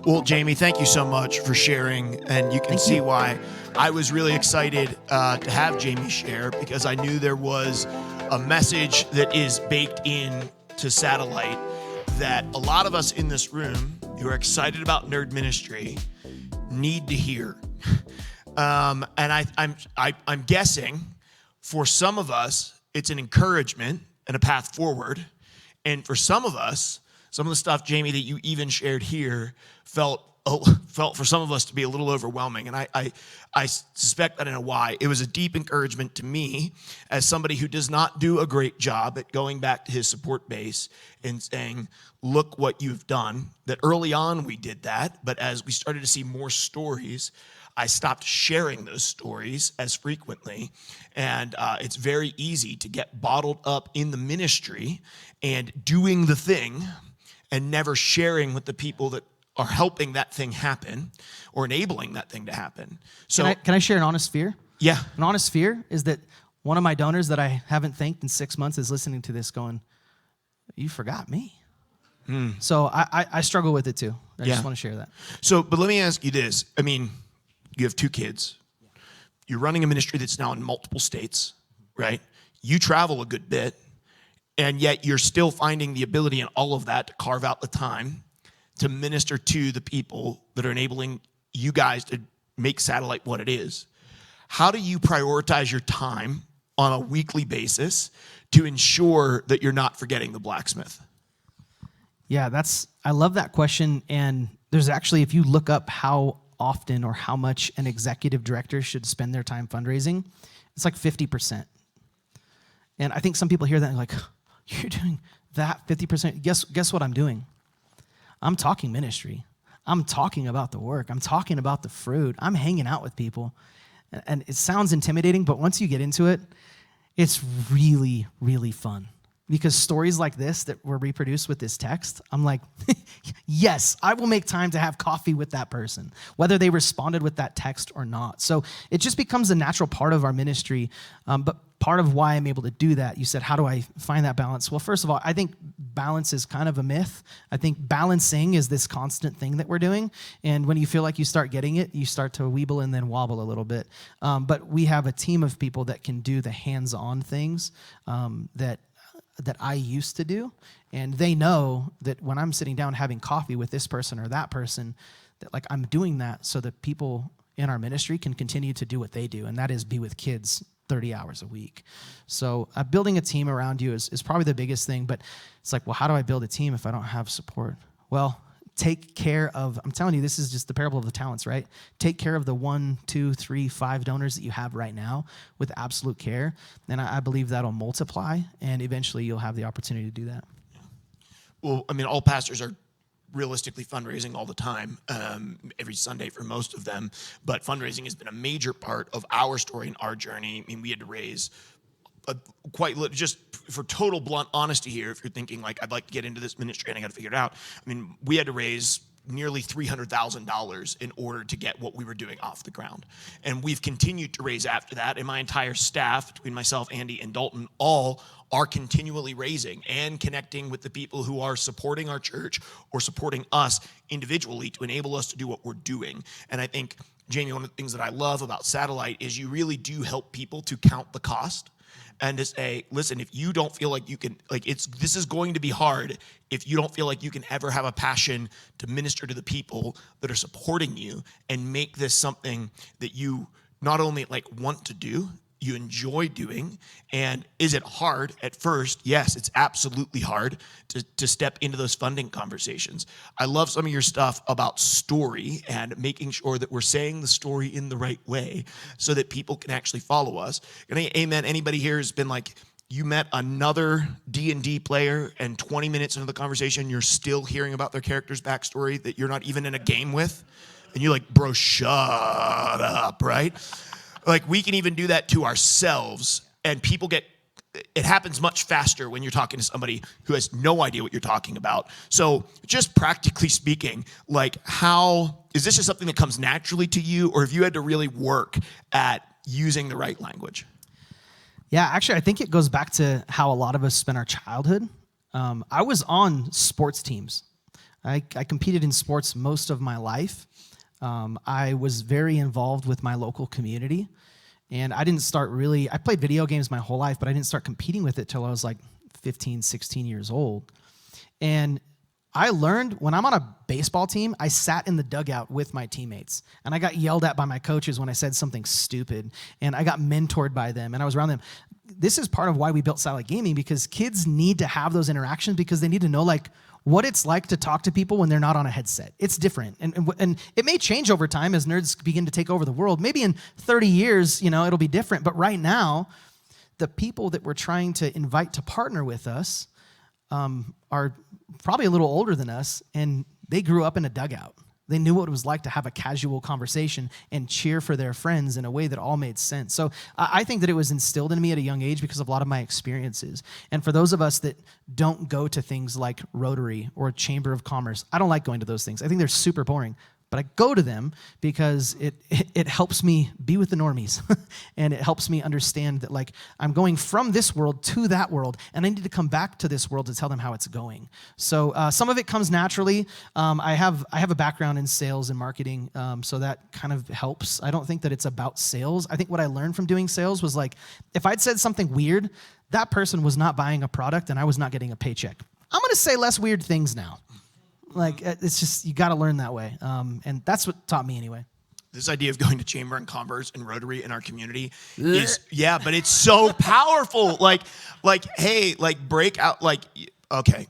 Well, Jamie, thank you so much for sharing, and you can see why I was really excited to have Jamie share, because I knew there was a message that is baked in to Satellite that a lot of us in this room who are excited about nerd ministry need to hear. And I'm guessing for some of us, it's an encouragement and a path forward. And for some of us, some of the stuff, Jamie, that you even shared here felt for some of us to be a little overwhelming. And I suspect I don't know why. It was a deep encouragement to me as somebody who does not do a great job at going back to his support base and saying, look what you've done. That early on we did that, but as we started to see more stories, I stopped sharing those stories as frequently. And it's very easy to get bottled up in the ministry and doing the thing and never sharing with the people that are helping that thing happen or enabling that thing to happen. So can I share an honest fear? Yeah. An honest fear is that one of my donors that I haven't thanked in 6 months is listening to this going, you forgot me. So I struggle with it too. I just want to share that. So, but let me ask you this. I mean, you have 2 kids. You're running a ministry that's now in multiple states, right? You travel a good bit, and yet you're still finding the ability in all of that to carve out the time to minister to the people that are enabling you guys to make Satellite what it is. How do you prioritize your time on a weekly basis to ensure that you're not forgetting the blacksmith? Yeah, I love that question. And there's actually, if you look up how often or how much an executive director should spend their time fundraising, it's like 50%. And I think some people hear that and like, you're doing that 50%. Guess what I'm doing? I'm talking ministry. I'm talking about the work. I'm talking about the fruit. I'm hanging out with people. And it sounds intimidating, but once you get into it, it's really, really fun. Because stories like this that were reproduced with this text, I'm like, yes, I will make time to have coffee with that person, whether they responded with that text or not. So it just becomes a natural part of our ministry. But part of why I'm able to do that, you said, how do I find that balance? Well, first of all, I think balance is kind of a myth. I think balancing is this constant thing that we're doing. And when you feel like you start getting it, you start to weeble and then wobble a little bit. But we have a team of people that can do the hands-on things that I used to do. And they know that when I'm sitting down having coffee with this person or that person, that like I'm doing that so that people in our ministry can continue to do what they do, and that is be with kids 30 hours a week. So building a team around you is probably the biggest thing, but it's like, well, how do I build a team if I don't have support? Well, take care of, I'm telling you, this is just the parable of the talents, right? Take care of the 1, 2, 3, 5 donors that you have right now with absolute care. And I believe that'll multiply, and eventually you'll have the opportunity to do that. Well, I mean, all pastors are realistically fundraising all the time, every Sunday for most of them. But fundraising has been a major part of our story and our journey. I mean, we had to raise just for total blunt honesty here, if you're thinking like, I'd like to get into this ministry and I got to figure it out. I mean, we had to raise nearly $300,000 in order to get what we were doing off the ground. And we've continued to raise after that. And my entire staff, between myself, Andy, and Dalton, all are continually raising and connecting with the people who are supporting our church or supporting us individually to enable us to do what we're doing. And I think, Jamie, one of the things that I love about Satellite is you really do help people to count the cost and to say, listen, if you don't feel like you can, this is going to be hard if you don't feel like you can ever have a passion to minister to the people that are supporting you and make this something that you not only want to do, you enjoy doing. And is it hard at first? Yes, it's absolutely hard to step into those funding conversations. I love some of your stuff about story and making sure that we're saying the story in the right way so that people can actually follow us. And amen, anybody here has been like, you met another D&D player and 20 minutes into the conversation, you're still hearing about their character's backstory that you're not even in a game with? And you're like, bro, shut up, right? Like, we can even do that to ourselves, and it happens much faster when you're talking to somebody who has no idea what you're talking about. So just practically speaking, is this just something that comes naturally to you, or have you had to really work at using the right language? Yeah, actually, I think it goes back to how a lot of us spent our childhood. I was on sports teams. I competed in sports most of my life. I was very involved with my local community. And I didn't start I played video games my whole life, but I didn't start competing with it till I was like 15, 16 years old. And I learned when I'm on a baseball team, I sat in the dugout with my teammates. And I got yelled at by my coaches when I said something stupid. And I got mentored by them, and I was around them. This is part of why we built Silent Gaming, because kids need to have those interactions, because they need to know like what it's like to talk to people when they're not on a headset. It's different. And it may change over time as nerds begin to take over the world. Maybe in 30 years, it'll be different. But right now, the people that we're trying to invite to partner with us are probably a little older than us, and they grew up in a dugout. They knew what it was like to have a casual conversation and cheer for their friends in a way that all made sense. So I think that it was instilled in me at a young age because of a lot of my experiences. And for those of us that don't go to things like Rotary or Chamber of Commerce, I don't like going to those things. I think they're super boring. But I go to them because it helps me be with the normies. And it helps me understand that like I'm going from this world to that world, and I need to come back to this world to tell them how it's going. So some of it comes naturally. I have a background in sales and marketing, so that kind of helps. I don't think that it's about sales. I think what I learned from doing sales was like, if I'd said something weird, that person was not buying a product and I was not getting a paycheck. I'm going to say less weird things now. Like, it's just, you got to learn that way. And that's what taught me anyway. This idea of going to Chamber and Commerce and Rotary in our community is, but it's so powerful. Like, hey, like break out, like, okay,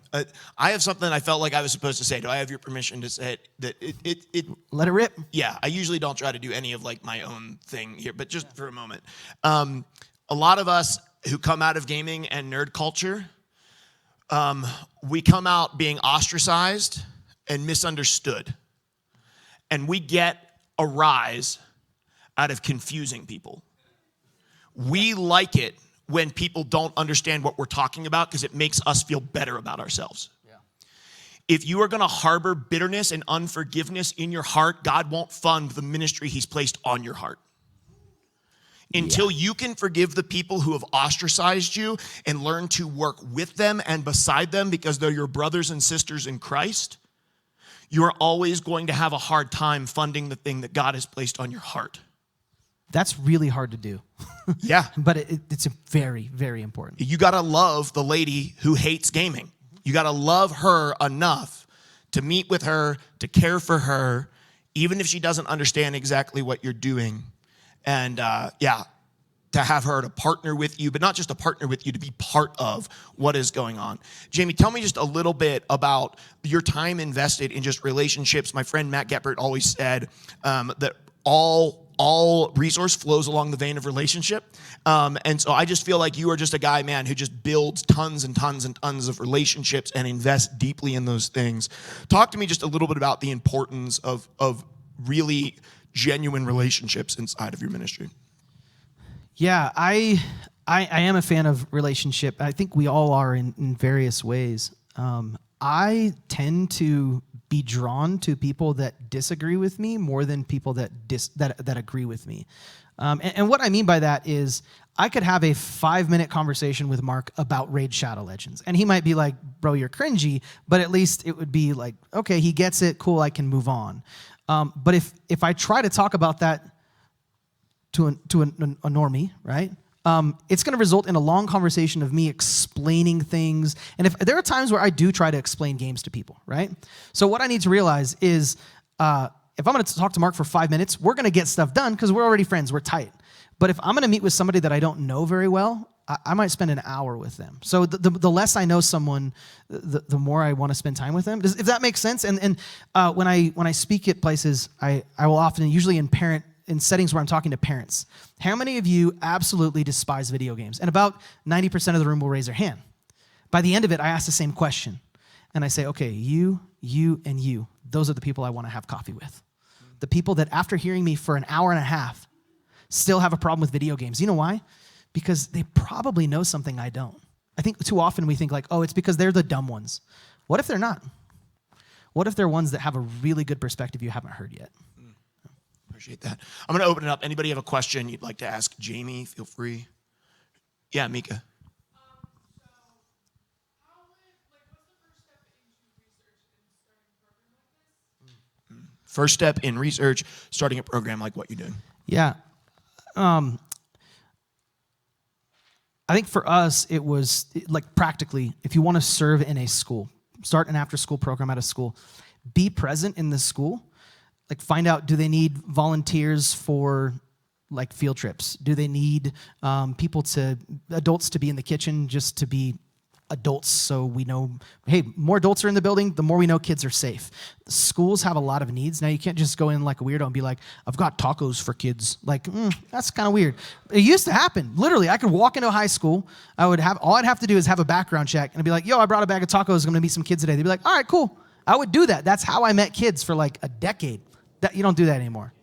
I have something I felt like I was supposed to say. Do I have your permission to say it? That it Let it rip. Yeah, I usually don't try to do any of like my own thing here, but just for a moment. A lot of us who come out of gaming and nerd culture, we come out being ostracized and misunderstood. And we get a rise out of confusing people. We like it when people don't understand what we're talking about because it makes us feel better about ourselves. Yeah. If you are going to harbor bitterness and unforgiveness in your heart, God won't fund the ministry he's placed on your heart. Until you can forgive the people who have ostracized you and learn to work with them and beside them because they're your brothers and sisters in Christ, you're always going to have a hard time funding the thing that God has placed on your heart. That's really hard to do. Yeah. But it's very, very important. You got to love the lady who hates gaming. You got to love her enough to meet with her, to care for her, even if she doesn't understand exactly what you're doing. And to have her to partner with you, but not just to partner with you, to be part of what is going on. Jamie, tell me just a little bit about your time invested in just relationships. My friend Matt Geppert always said that all resource flows along the vein of relationship. And so I just feel like you are just a guy, man, who just builds tons and tons and tons of relationships and invests deeply in those things. Talk to me just a little bit about the importance of really genuine relationships inside of your ministry. Yeah, I am a fan of relationship. I think we all are in various ways. I tend to be drawn to people that disagree with me more than people that agree with me. And what I mean by that is I could have a 5-minute conversation with Mark about Raid Shadow Legends. And he might be like, bro, you're cringy, but at least it would be like, okay, he gets it, cool, I can move on. But if I try to talk about that to a normie, right? It's going to result in a long conversation of me explaining things. And if there are times where I do try to explain games to people, right? So what I need to realize is if I'm going to talk to Mark for 5 minutes, we're going to get stuff done because we're already friends, we're tight. But if I'm going to meet with somebody that I don't know very well, I might spend an hour with them. So the less I know someone, the more I want to spend time with them. If that makes sense? And when I speak at places, I will often, usually in settings where I'm talking to parents, how many of you absolutely despise video games? And about 90% of the room will raise their hand. By the end of it, I ask the same question. And I say, okay, you, and you, those are the people I want to have coffee with. The people that after hearing me for an hour and a half still have a problem with video games. You know why? Because they probably know something I don't. I think too often we think like, oh, it's because they're the dumb ones. What if they're not? What if they're ones that have a really good perspective you haven't heard yet? Appreciate that. I'm going to open it up. Anybody have a question you'd like to ask Jamie? Feel free. Yeah, Mika. So, what's the first step into research and starting first step in research, starting a program like what you're doing? Yeah. I think for us, it was like practically, if you want to serve in a school, start an after-school program at a school, be present in the school. Like find out, do they need volunteers for like field trips? Do they need adults to be in the kitchen just to be adults so we know, hey, more adults are in the building, the more we know kids are safe. Schools have a lot of needs. Now, you can't just go in like a weirdo and be like, I've got tacos for kids. Like, that's kind of weird. It used to happen. Literally, I could walk into a high school. All I'd have to do is have a background check and I'd be like, yo, I brought a bag of tacos. I'm going to meet some kids today. They'd be like, all right, cool. I would do that. That's how I met kids for like a decade. You don't do that anymore.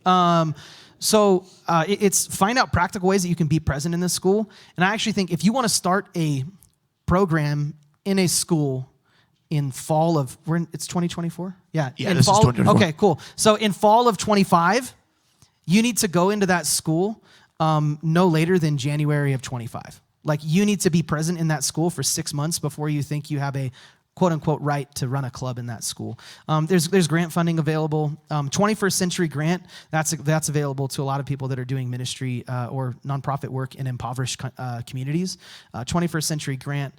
So it's find out practical ways that you can be present in this school. And I actually think if you want to start a program in a school in fall of, it's 2024? Yeah, this is 2024. Okay, cool. So in fall of 25, you need to go into that school no later than January of 25. Like you need to be present in that school for 6 months before you think you have a quote unquote right to run a club in that school. There's grant funding available. 21st Century Grant, that's available to a lot of people that are doing ministry or nonprofit work in impoverished communities. 21st Century Grant,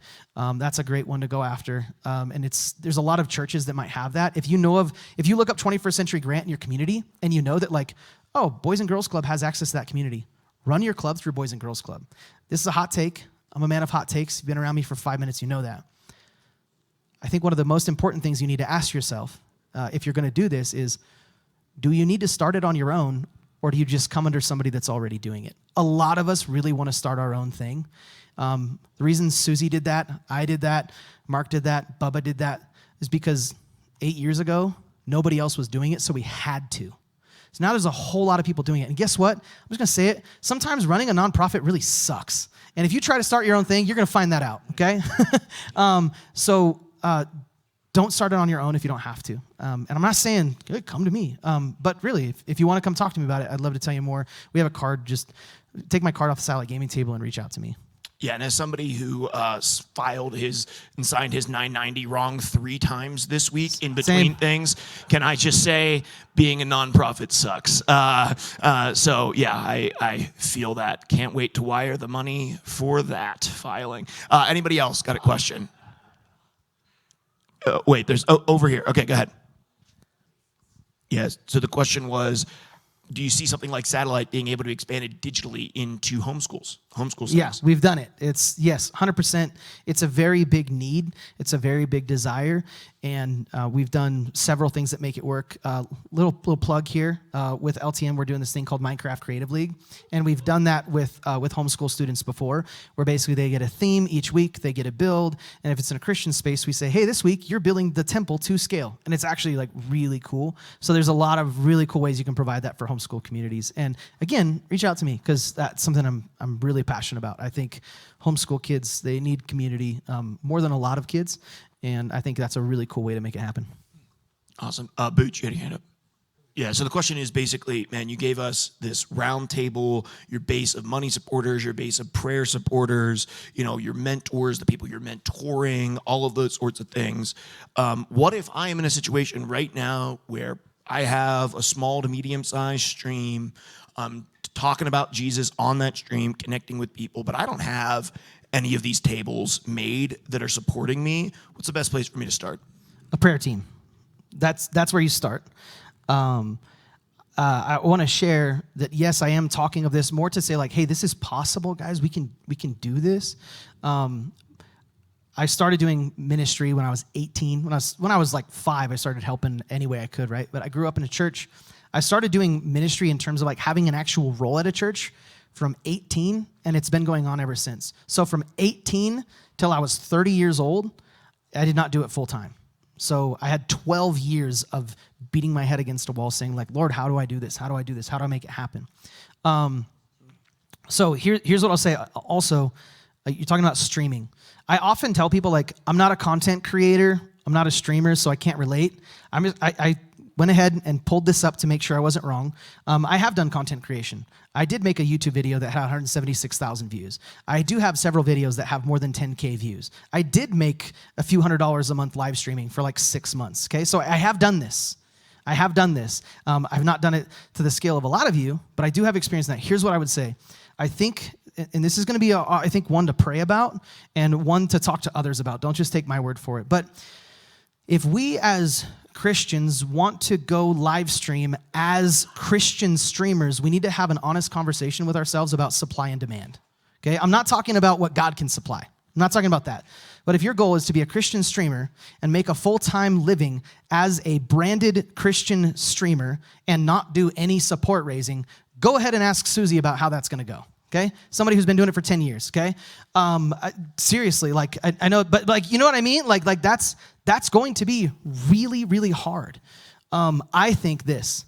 that's a great one to go after. And there's a lot of churches that might have that. If you look up 21st Century Grant in your community and you know that like, oh, Boys and Girls Club has access to that community, run your club through Boys and Girls Club. This is a hot take. I'm a man of hot takes. You've been around me for 5 minutes, you know that. I think one of the most important things you need to ask yourself if you're going to do this is, do you need to start it on your own, or do you just come under somebody that's already doing it? A lot of us really want to start our own thing. The reason Susie did that, I did that, Mark did that, Bubba did that, is because 8 years ago, nobody else was doing it, so we had to. So now there's a whole lot of people doing it. And guess what? I'm just going to say it. Sometimes running a nonprofit really sucks. And if you try to start your own thing, you're going to find that out, okay? Don't start it on your own if you don't have to. And I'm not saying, good, come to me. But really, if you want to come talk to me about it, I'd love to tell you more. We have a card. Just take my card off the satellite gaming table and reach out to me. Yeah, and as somebody who filed and signed his 990 wrong 3 times this week in between things, can I just say being a nonprofit sucks. So yeah, I feel that. Can't wait to wire the money for that filing. Anybody else got a question? Wait, there's over here. Okay, go ahead. Yes, so the question was, do you see something like satellite being able to be expanded digitally into homeschool settings? Yeah, we've done it. Yes, 100%. It's a very big need. It's a very big desire. And we've done several things that make it work. Little plug here. With LTM, we're doing this thing called Minecraft Creative League. And we've done that with homeschool students before, where basically they get a theme each week, they get a build. And if it's in a Christian space, we say, hey, this week you're building the temple to scale. And it's actually like really cool. So there's a lot of really cool ways you can provide that for homeschool communities. And again, reach out to me because that's something I'm really passionate about. I think homeschool kids, they need community more than a lot of kids. And I think that's a really cool way to make it happen. Awesome. Booch, you had your hand up. Yeah, so the question is basically, man, you gave us this round table, your base of money supporters, your base of prayer supporters, your mentors, the people you're mentoring, all of those sorts of things. What if I am in a situation right now where I have a small to medium-sized stream, talking about Jesus on that stream, connecting with people, but I don't have any of these tables made that are supporting me? What's the best place for me to start? A prayer team. That's where you start. I want to share that, yes, I am talking of this more to say like, hey, this is possible, guys. We can do this. I started doing ministry when I was 18. When I was like 5, I started helping any way I could, right? But I grew up in a church. I started doing ministry in terms of like having an actual role at a church from 18, and it's been going on ever since. So from 18 till I was 30 years old, I did not do it full time. So I had 12 years of beating my head against a wall saying like, Lord, how do I do this? How do I do this? How do I make it happen? So here's what I'll say. Also, you're talking about streaming. I often tell people like, I'm not a content creator. I'm not a streamer, so I can't relate. I went ahead and pulled this up to make sure I wasn't wrong. I have done content creation. I did make a YouTube video that had 176,000 views. I do have several videos that have more than 10K views. I did make a few $100s a month live streaming for like 6 months, okay? So I have done this. I have done this. I've not done it to the scale of a lot of you, but I do have experience in that. Here's what I would say. I think, and this is going to be, I think, one to pray about and one to talk to others about. Don't just take my word for it. But if we as Christians want to go live stream as Christian streamers, we need to have an honest conversation with ourselves about supply and demand. Okay? I'm not talking about what God can supply. I'm not talking about that. But if your goal is to be a Christian streamer and make a full-time living as a branded Christian streamer and not do any support raising, go ahead and ask Susie about how that's going to go. Okay? Somebody who's been doing it for 10 years, okay? Seriously, like, I know, but like, you know what I mean? Like that's going to be really, really hard. I think this.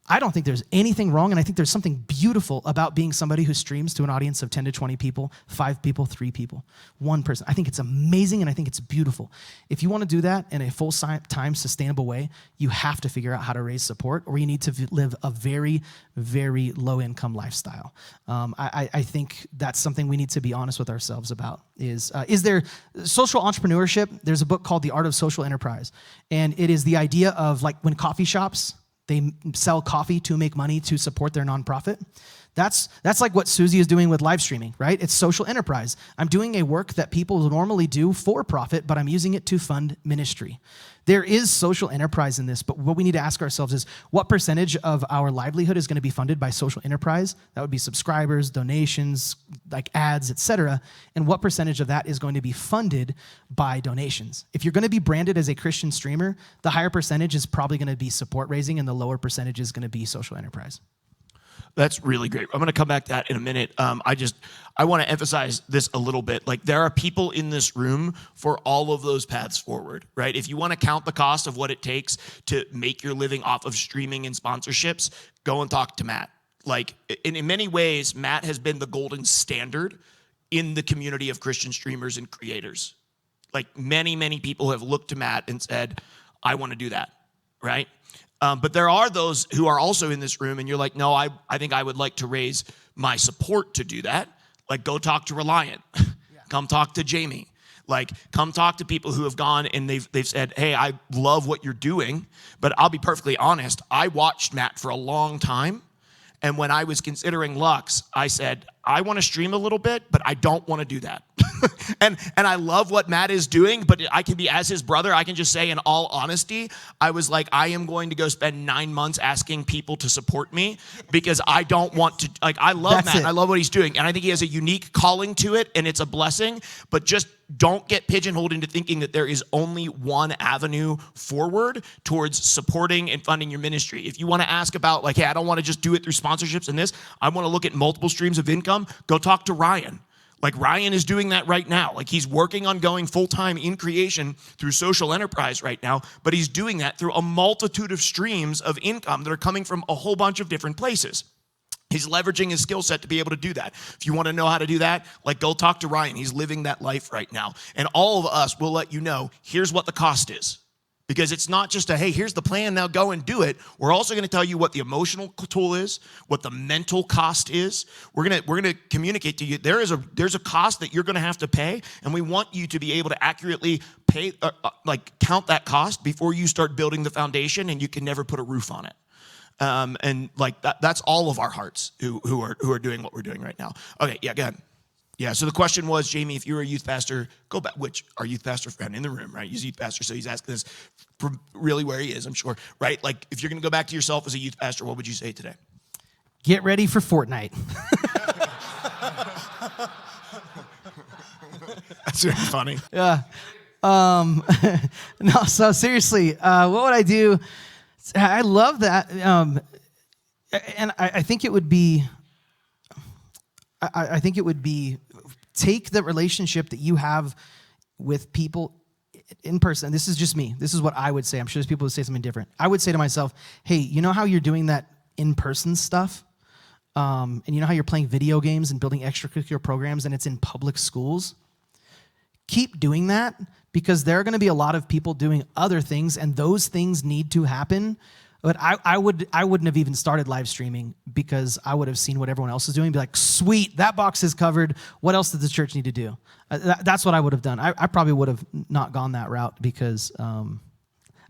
I don't think there's anything wrong, and I think there's something beautiful about being somebody who streams to an audience of 10 to 20 people, 5 people, 3 people, 1 person. I think it's amazing, and I think it's beautiful. If you want to do that in a full-time, sustainable way, you have to figure out how to raise support, or you need to live a very, very low-income lifestyle. I think that's something we need to be honest with ourselves about. Is there social entrepreneurship? There's a book called The Art of Social Enterprise, and it is the idea of like when coffee shops, they sell coffee to make money to support their nonprofit. That's like what Susie is doing with live streaming, right? It's social enterprise. I'm doing a work that people normally do for profit, but I'm using it to fund ministry. There is social enterprise in this, but what we need to ask ourselves is what percentage of our livelihood is going to be funded by social enterprise? That would be subscribers, donations, like ads, etc. And what percentage of that is going to be funded by donations? If you're going to be branded as a Christian streamer, the higher percentage is probably going to be support raising and the lower percentage is going to be social enterprise. That's really great. I'm going to come back to that in a minute. I want to emphasize this a little bit. Like, there are people in this room for all of those paths forward, right? If you want to count the cost of what it takes to make your living off of streaming and sponsorships, go and talk to Matt. Like, in many ways, Matt has been the golden standard in the community of Christian streamers and creators. Like, many, many people have looked to Matt and said, I want to do that, right? But there are those who are also in this room and you're like, no, I think I would like to raise my support to do that. Like, go talk to Reliant. Come talk to Jamie. Like, come talk to people who have gone and they've said, hey, I love what you're doing, but I'll be perfectly honest. I watched Matt for a long time. And when I was considering Lux, I said, I want to stream a little bit, but I don't want to do that. and I love what Matt is doing, but I can be, as his brother, I can just say in all honesty, I was like, I am going to go spend 9 months asking people to support me because I don't want to, like, I love Matt. I love what he's doing. And I think he has a unique calling to it and it's a blessing, but just don't get pigeonholed into thinking that there is only one avenue forward towards supporting and funding your ministry. If you want to ask about like, hey, I don't want to just do it through sponsorships and this, I want to look at multiple streams of income, go talk to Ryan. Like, Ryan is doing that right now. Like, he's working on going full-time in creation through social enterprise right now, but he's doing that through a multitude of streams of income that are coming from a whole bunch of different places. He's leveraging his skill set to be able to do that. If you want to know how to do that, like, go talk to Ryan. He's living that life right now. And all of us will let you know, here's what the cost is. Because it's not just a, hey, here's the plan, now go and do it. We're also going to tell you what the emotional tool is, what the mental cost is. We're going to communicate to you, there's a cost that you're going to have to pay, and we want you to be able to accurately pay, count that cost before you start building the foundation, and you can never put a roof on it. And like that's all of our hearts who are doing what we're doing right now. Okay, yeah, go ahead. Yeah, so the question was, Jamie, if you're a youth pastor, go back, which our youth pastor friend in the room, right? He's a youth pastor, so he's asking this from really where he is, I'm sure, right? Like, if you're going to go back to yourself as a youth pastor, what would you say today? Get ready for Fortnite. That's very funny. Yeah. No, so seriously, what would I do? I love that. And I think it would be, I think it would be, take the relationship that you have with people in person. This is just me. This is what I would say. I'm sure there's people who say something different. I would say to myself, hey, you know how you're doing that in-person stuff? And you know how you're playing video games and building extracurricular programs and it's in public schools? Keep doing that, because there are going to be a lot of people doing other things, and those things need to happen. But I wouldn't have even started live streaming, because I would have seen what everyone else is doing and be like, sweet, that box is covered. What else does the church need to do? That's what I would have done. I probably would have not gone that route, because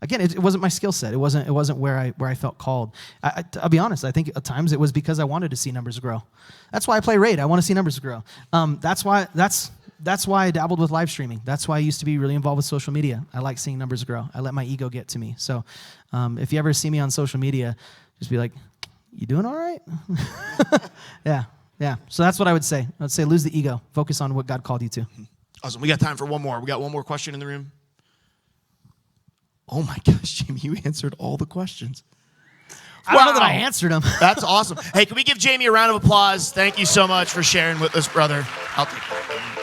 again, it wasn't my skill set. It wasn't where I felt called. I'll be honest. I think at times it was because I wanted to see numbers grow. That's why I play Raid. I want to see numbers grow. That's why I dabbled with live streaming. That's why I used to be really involved with social media. I like seeing numbers grow. I let my ego get to me. So if you ever see me on social media, just be like, you doing all right? Yeah. So that's what I would say. I'd say lose the ego. Focus on what God called you to. Awesome. We got time for one more. We got one more question in the room. Oh my gosh, Jamie, you answered all the questions. I don't know that I answered them. That's awesome. Hey, can we give Jamie a round of applause? Thank you so much for sharing with us, brother. I'll take it.